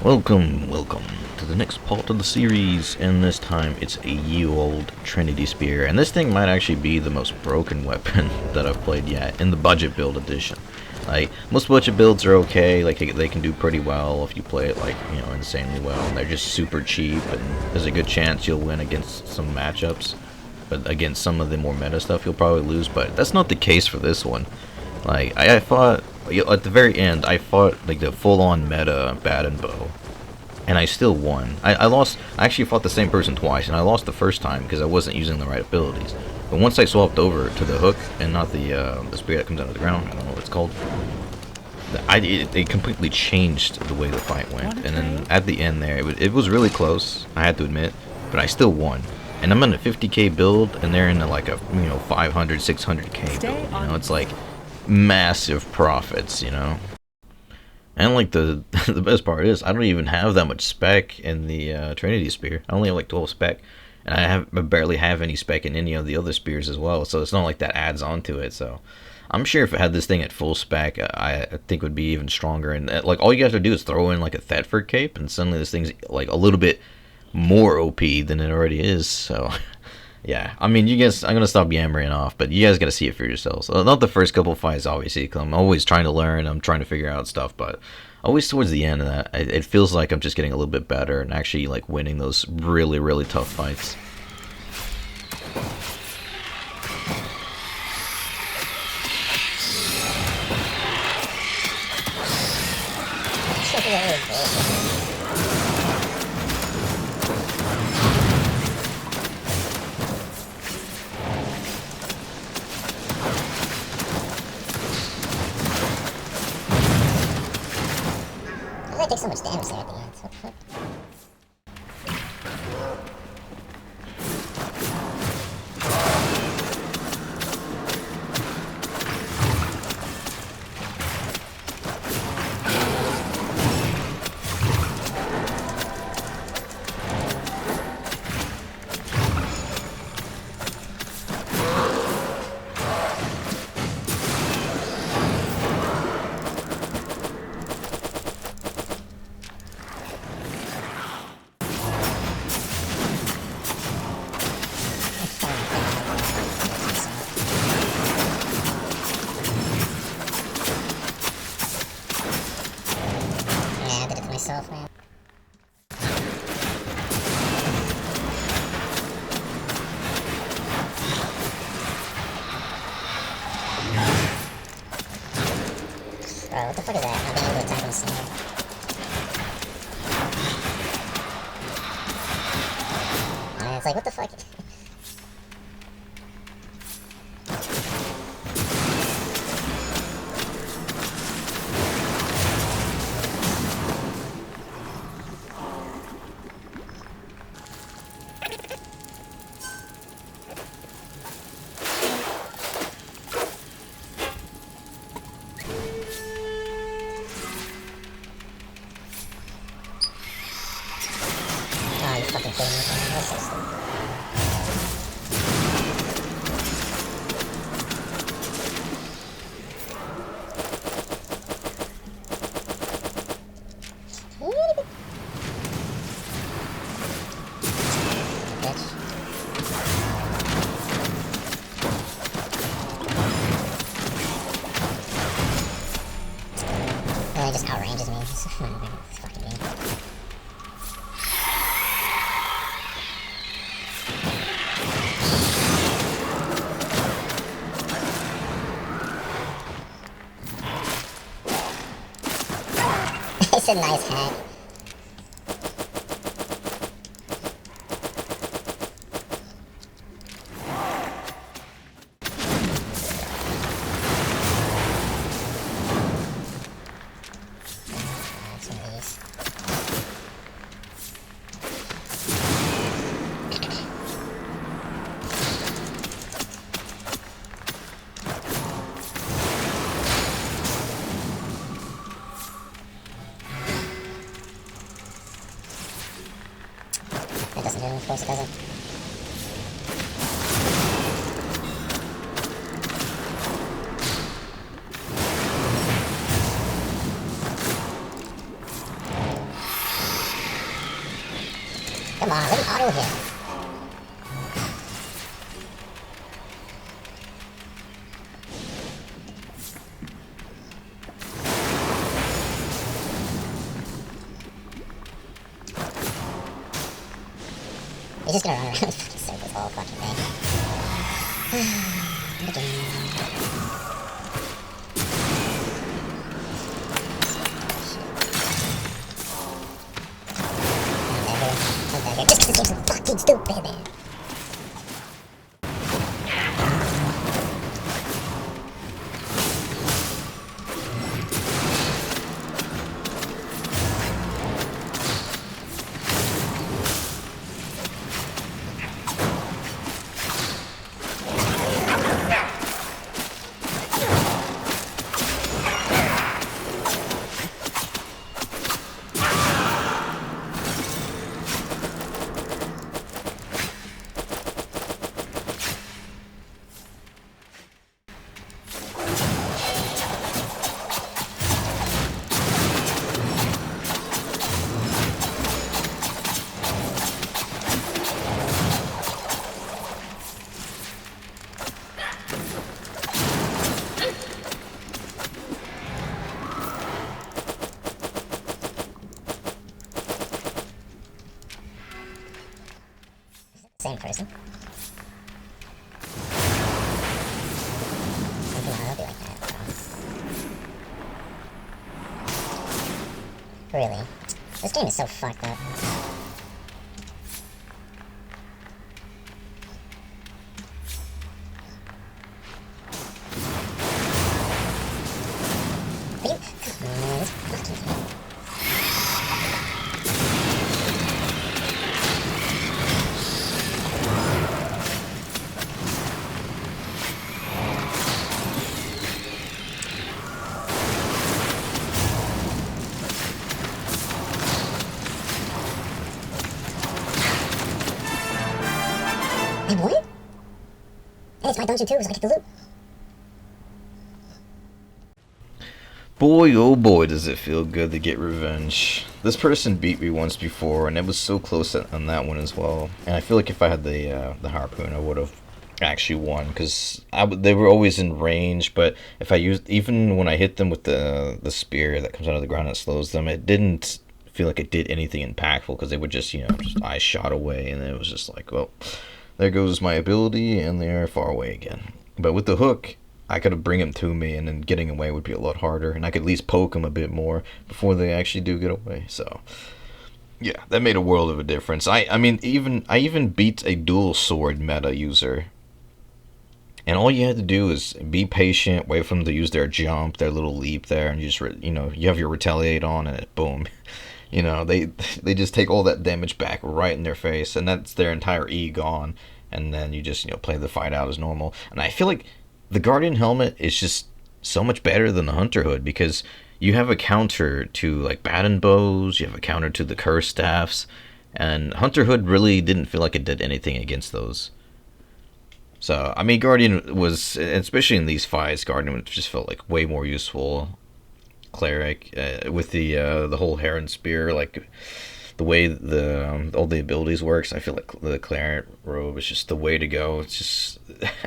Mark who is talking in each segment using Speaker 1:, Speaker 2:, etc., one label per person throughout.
Speaker 1: Welcome to the next part of the series, and this time it's a ye-old Trinity Spear, and this thing might actually be the most broken weapon that I've played yet in the budget build edition. Like, most budget builds are okay, like they can do pretty well if you play it like, insanely well, and they're just super cheap, and there's a good chance you'll win against some matchups, but against some of the more meta stuff you'll probably lose, but that's not the case for this one. Like, I fought, at the very end, I fought, like, the full-on meta bat and bow, and I still won. I lost, I actually fought the same person twice, and I lost the first time because I wasn't using the right abilities. But once I swapped over to the hook, and not the spear that comes out of the ground, I don't know what it's called, it completely changed the way the fight went. And then at the end there, it was really close, I had to admit, but I still won. And I'm in a 50k build, and they're in like a 500, 600k build. It's like massive profits, And like the best part is, I don't even have that much spec in the Trinity Spear. I only have like 12 spec, and I barely have any spec in any of the other spears as well. So it's not like that adds on to it. So I'm sure if it had this thing at full spec, I think it would be even stronger. And like all you have to do is throw in like a Thetford cape, and suddenly this thing's like a little bit more OP than it already is. So yeah, I mean, you guys, I'm gonna stop yammering off, but you guys gotta see it for yourselves. Not the first couple fights, obviously, 'cause I'm always trying to learn, I'm trying to figure out stuff, but always towards the end of that, it feels like I'm just getting a little bit better and actually like winning those really, really tough fights.
Speaker 2: I take so much damage there at the end. What the fuck? Yeah, I did it to myself, man. Bro, what the fuck is that? Not being able to attack him sooner. It's like, what the fuck? Oh, you fucking kidding me, man. That's so stupid. Bitch. And he just outranges me. It's fucking game. It's a nice hack. Some of these. That doesn't do it, of course it doesn't. Come on, let me auto hit. He's just gonna run around in fucking circles all fucking day. Just because this game's so fucking stupid, man. Same person. Come on, don't be like that. Really? This game is so fucked up. Come on, this fucking game. I won? Hey, it's my dungeon too, so I get the loot.
Speaker 1: Boy, oh boy, does it feel good to get revenge. This person beat me once before, and it was so close on that one as well. And I feel like if I had the harpoon, I would have actually won, because they were always in range. But if I used, even when I hit them with the spear that comes out of the ground and slows them, it didn't feel like it did anything impactful, because they would just, you know, just eye shot away, and it was just like, well, there goes my ability, and they're far away again. But with the hook, I could bring him to me, and then getting away would be a lot harder, and I could at least poke him a bit more before they actually do get away. So yeah, that made a world of a difference. I mean, I even beat a dual sword meta user, and all you had to do is be patient, wait for them to use their jump, their little leap there, and you just you know, you have your retaliate on, and it, boom. You know, they just take all that damage back right in their face, and that's their entire E gone. And then you just, you know, play the fight out as normal. And I feel like the Guardian helmet is just so much better than the Hunter hood, because you have a counter to like baton bows, you have a counter to the curse staffs, and Hunter hood really didn't feel like it did anything against those. So I mean, Guardian was, especially in these fights, Guardian just felt like way more useful. Cleric with the whole Heron Spear, like the way all the abilities works, I feel like the Cleric robe is just the way to go. It's just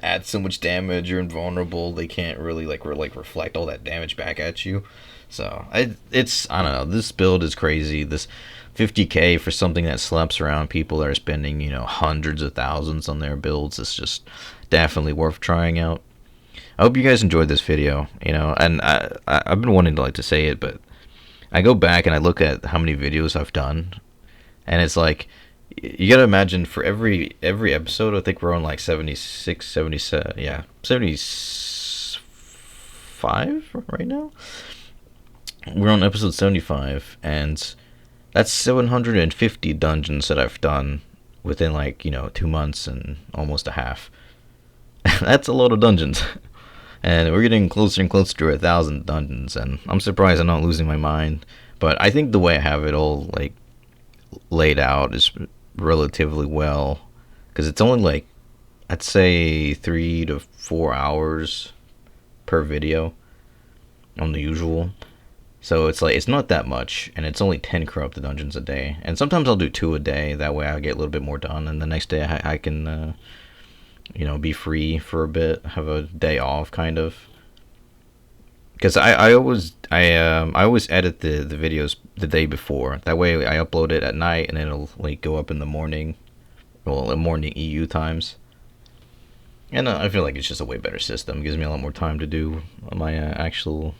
Speaker 1: adds so much damage. You're invulnerable. They can't really reflect all that damage back at you. So I don't know. This build is crazy. This 50k for something that slaps around people that are spending, you know, hundreds of thousands on their builds is just definitely worth trying out. I hope you guys enjoyed this video, you know, and I've been wanting to say it, but I go back and I look at how many videos I've done, and it's like, you gotta imagine, for every episode, I think we're on like 76, 77, yeah, 75 right now. We're on episode 75, and that's 750 dungeons that I've done within, like, you know, 2 months and almost a half. That's a lot of dungeons. And we're getting closer and closer to 1,000 dungeons, and I'm surprised I'm not losing my mind. But I think the way I have it all like laid out is relatively well, because it's only like, I'd say 3 to 4 hours per video on the usual. So it's like, it's not that much, and it's only 10 corrupted dungeons a day. And sometimes I'll do 2 a day, that way I get a little bit more done, and the next day I can, you know, be free for a bit, have a day off, kind of. Because I always edit the videos the day before. That way I upload it at night, and it'll like go up in the morning, well, in morning EU times. And I feel like it's just a way better system. It gives me a lot more time to do my actual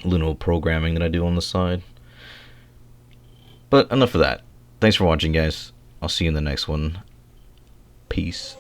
Speaker 1: little programming that I do on the side. But enough of that. Thanks for watching, guys. I'll see you in the next one. Peace.